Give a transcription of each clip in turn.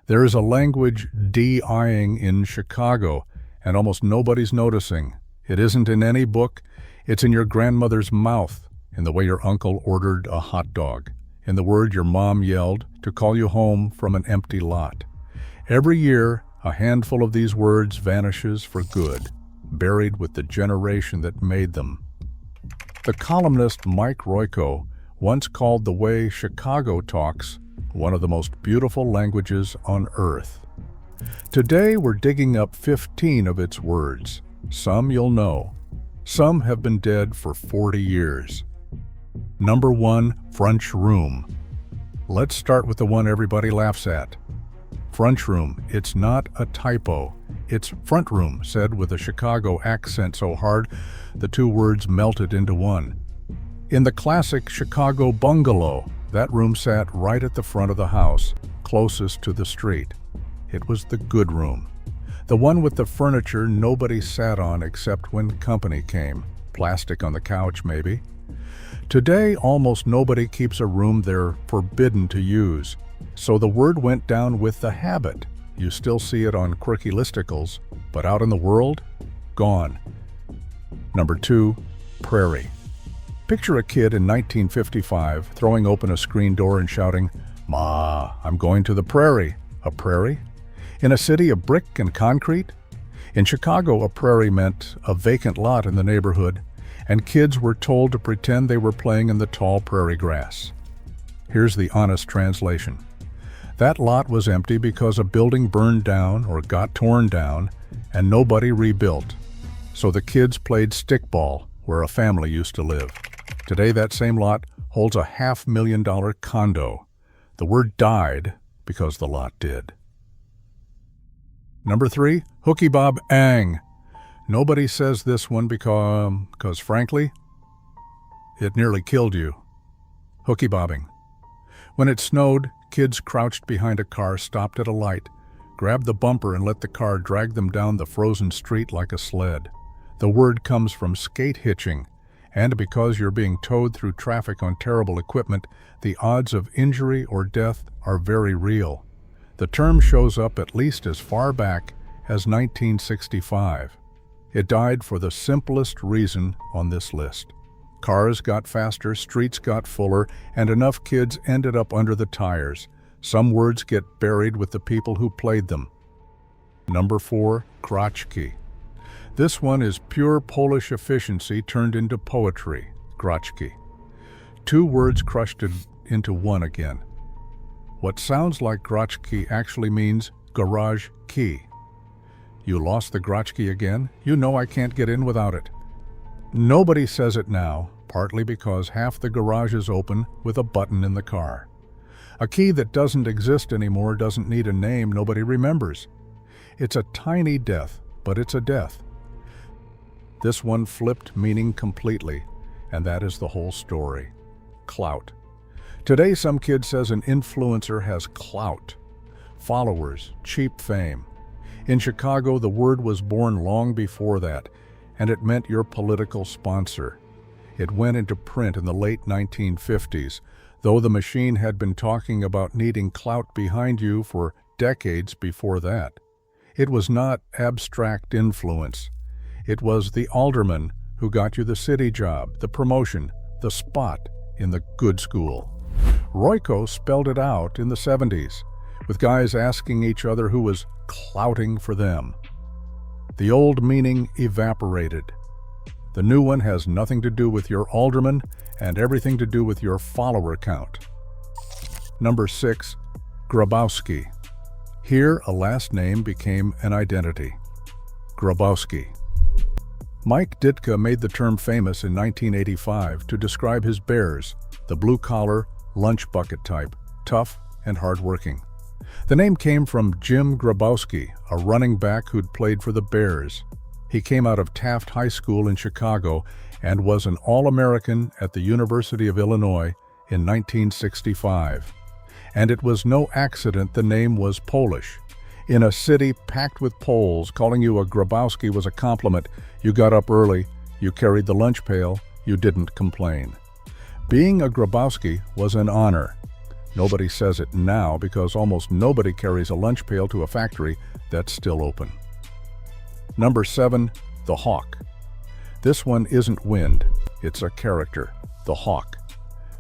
There is a language dying in Chicago, and almost nobody's noticing. It isn't in any book. It's in your grandmother's mouth, in the way your uncle ordered a hot dog, in the word your mom yelled to call you home from an empty lot. Every year, a handful of these words vanishes for good, buried with the generation that made them. The columnist Mike Royko once called the way Chicago talks one of the most beautiful languages on earth. Today we're digging up 15 of its words. Some you'll know. Some have been dead for 40 years. Number 1, French room. Let's start with the one everybody laughs at. French room. It's not a typo. It's front room, said with a Chicago accent so hard the two words melted into one. In the classic Chicago bungalow, that room sat right at the front of the house, closest to the street. It was the good room. The one with the furniture nobody sat on except when company came. Plastic on the couch, maybe. Today, almost nobody keeps a room they're forbidden to use. So the word went down with the habit. You still see it on quirky listicles, but out in the world, gone. Number 2, prairie. Picture a kid in 1955 throwing open a screen door and shouting, "Ma, I'm going to the prairie." A prairie? In a city of brick and concrete? In Chicago, a prairie meant a vacant lot in the neighborhood, and kids were told to pretend they were playing in the tall prairie grass. Here's the honest translation. That lot was empty because a building burned down or got torn down, and nobody rebuilt. So the kids played stickball where a family used to live. Today, that same lot holds a $500,000 condo. The word died because the lot did. Number 3, hooky bob ang. Nobody says this one because frankly, it nearly killed you. Hooky bobbing. When it snowed, kids crouched behind a car, stopped at a light, grabbed the bumper and let the car drag them down the frozen street like a sled. The word comes from skate hitching, and because you're being towed through traffic on terrible equipment, the odds of injury or death are very real. The term shows up at least as far back as 1965. It died for the simplest reason on this list. Cars got faster, streets got fuller, and enough kids ended up under the tires. Some words get buried with the people who played them. Number 4, krotchki. This one is pure Polish efficiency turned into poetry, krotchki. Two words crushed into one again. What sounds like krotchki actually means garage key. You lost the grotchki again? You know I can't get in without it. Nobody says it now, partly because half the garage is open with a button in the car. A key that doesn't exist anymore doesn't need a name nobody remembers. It's a tiny death, but it's a death. This one flipped meaning completely, and that is the whole story. Clout. Today some kid says an influencer has clout. Followers, cheap fame. In Chicago, the word was born long before that, and it meant your political sponsor. It went into print in the late 1950s, though the machine had been talking about needing clout behind you for decades before that. It was not abstract influence. It was the alderman who got you the city job, the promotion, the spot in the good school. Royko spelled it out in the 70s, with guys asking each other who was clouting for them. The old meaning evaporated. The new one has nothing to do with your alderman and everything to do with your follower count. Number 6, Grabowski. Here, a last name became an identity. Grabowski. Mike Ditka made the term famous in 1985 to describe his bears, the blue-collar, lunch bucket type, tough and hardworking. The name came from Jim Grabowski, a running back who'd played for the Bears. He came out of Taft High School in Chicago and was an All-American at the University of Illinois in 1965. And it was no accident the name was Polish. In a city packed with Poles, calling you a Grabowski was a compliment. You got up early, you carried the lunch pail, you didn't complain. Being a Grabowski was an honor. Nobody says it now because almost nobody carries a lunch pail to a factory that's still open. Number 7, the hawk. This one isn't wind, it's a character, the hawk.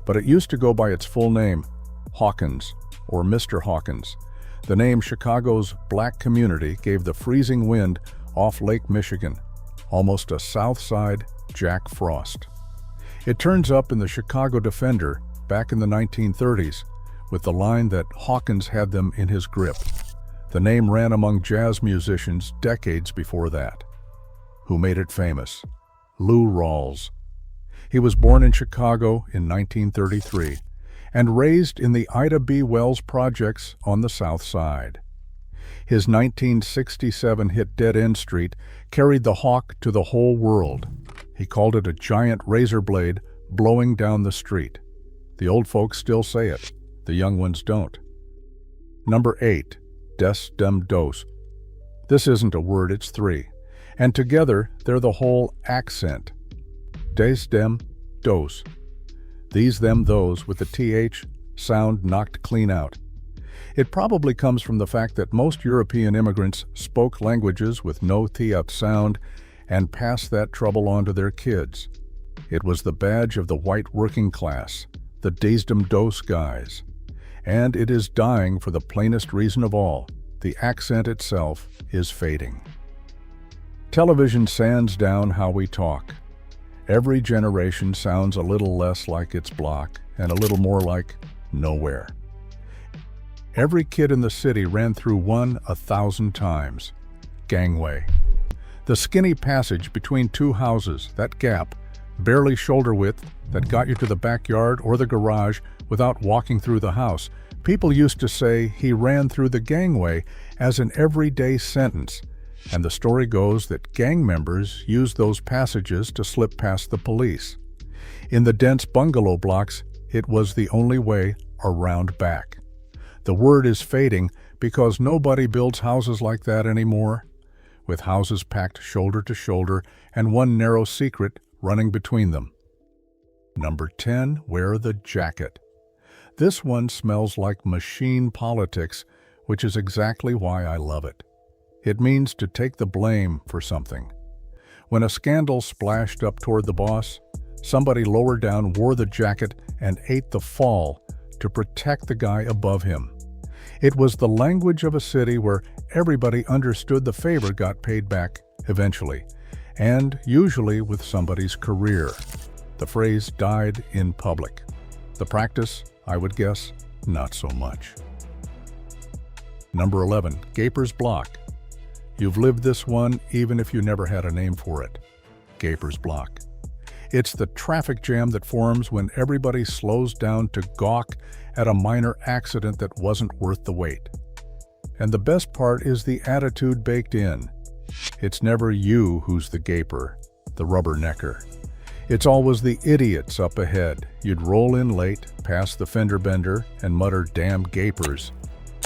But it used to go by its full name, Hawkins, or Mr. Hawkins. The name Chicago's black community gave the freezing wind off Lake Michigan, almost a South Side Jack Frost. It turns up in the Chicago Defender back in the 1930s with the line that Hawkins had them in his grip. The name ran among jazz musicians decades before that. Who made it famous? Lou Rawls. He was born in Chicago in 1933 and raised in the Ida B. Wells projects on the South Side. His 1967 hit Dead End Street carried the hawk to the whole world. He called it a giant razor blade blowing down the street. The old folks still say it. The young ones don't. Number 8, des, dem, dos. This isn't a word, it's 3. And together, they're the whole accent. Des, dem, dos. These, them, those with the th sound knocked clean out. It probably comes from the fact that most European immigrants spoke languages with no th sound and passed that trouble on to their kids. It was the badge of the white working class, the des, dem, dos guys. And it is dying for the plainest reason of all. The accent itself is fading. Television sands down how we talk. Every generation sounds a little less like its block and a little more like nowhere. Every kid in the city ran through one 1,000 times. Gangway. The skinny passage between two houses, that gap, barely shoulder width, that got you to the backyard or the garage without walking through the house. People used to say he ran through the gangway as an everyday sentence, and the story goes that gang members used those passages to slip past the police. In the dense bungalow blocks, it was the only way around back. The word is fading because nobody builds houses like that anymore, with houses packed shoulder to shoulder and one narrow secret running between them. Number 10, wear the jacket. This one smells like machine politics, which is exactly why I love it. It means to take the blame for something. When a scandal splashed up toward the boss, somebody lower down wore the jacket and ate the fall to protect the guy above him. It was the language of a city where everybody understood the favor got paid back eventually, and usually with somebody's career. The phrase died in public. The practice, I would guess, not so much. Number 11, Gaper's Block. You've lived this one even if you never had a name for it. Gaper's Block. It's the traffic jam that forms when everybody slows down to gawk at a minor accident that wasn't worth the wait. And the best part is the attitude baked in. It's never you who's the gaper, the rubbernecker. It's always the idiots up ahead. You'd roll in late, past the fender bender, and mutter, "Damn gapers."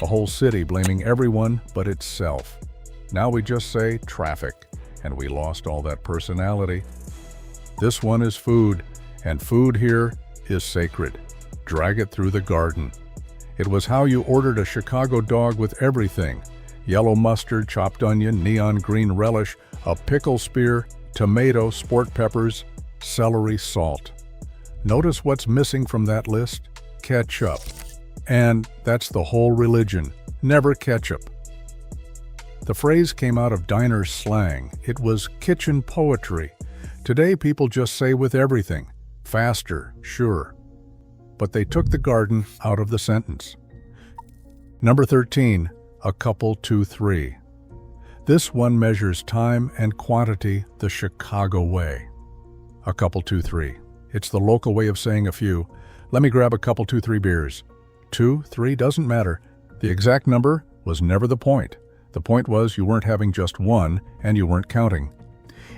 A whole city blaming everyone but itself. Now we just say traffic, and we lost all that personality. This one is food, and food here is sacred. Drag it through the garden. It was how you ordered a Chicago dog with everything. Yellow mustard, chopped onion, neon green relish, a pickle spear, tomato, sport peppers, celery, salt. Notice what's missing from that list? Ketchup. And that's the whole religion. Never ketchup. The phrase came out of diner slang. It was kitchen poetry. Today people just say with everything. Faster, sure. But they took the garden out of the sentence. Number 13, a couple, 2, 3. This one measures time and quantity the Chicago way. A couple, 2, 3. It's the local way of saying a few. Let me grab a couple, 2, 3 beers. 2, 3 doesn't matter. The exact number was never the point. The point was you weren't having just one and you weren't counting.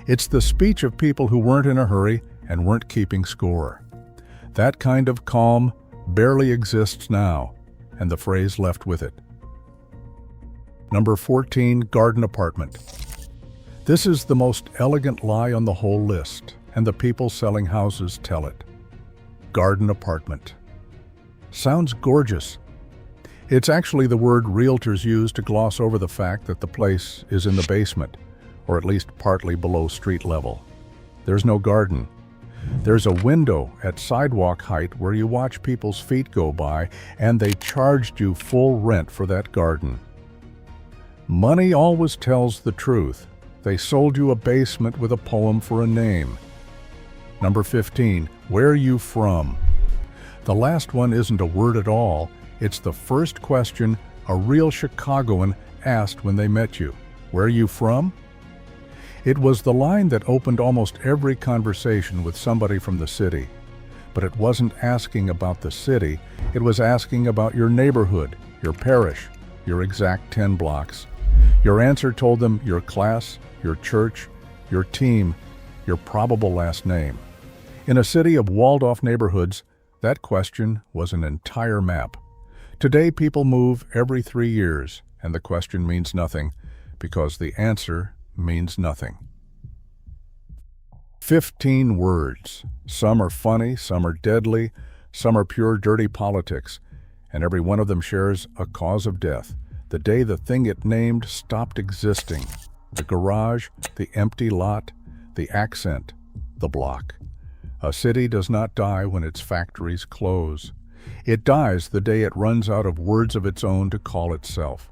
It's the speech of people who weren't in a hurry and weren't keeping score. That kind of calm barely exists now, and the phrase left with it. Number 14, garden apartment. This is the most elegant lie on the whole list, and the people selling houses tell it. Garden apartment. Sounds gorgeous. It's actually the word realtors use to gloss over the fact that the place is in the basement, or at least partly below street level. There's no garden. There's a window at sidewalk height where you watch people's feet go by, and they charged you full rent for that garden. Money always tells the truth. They sold you a basement with a poem for a name. Number 15, where are you from? The last one isn't a word at all. It's the first question a real Chicagoan asked when they met you. Where are you from? It was the line that opened almost every conversation with somebody from the city. But it wasn't asking about the city, it was asking about your neighborhood, your parish, your exact 10 blocks. Your answer told them your class, your church, your team, your probable last name. In a city of walled-off neighborhoods, that question was an entire map. Today, people move every 3 years, and the question means nothing, because the answer means nothing. 15 words. Some are funny, some are deadly, some are pure dirty politics, and every one of them shares a cause of death. The day the thing it named stopped existing. The garage, the empty lot, the accent, the block. A city does not die when its factories close. It dies the day it runs out of words of its own to call itself.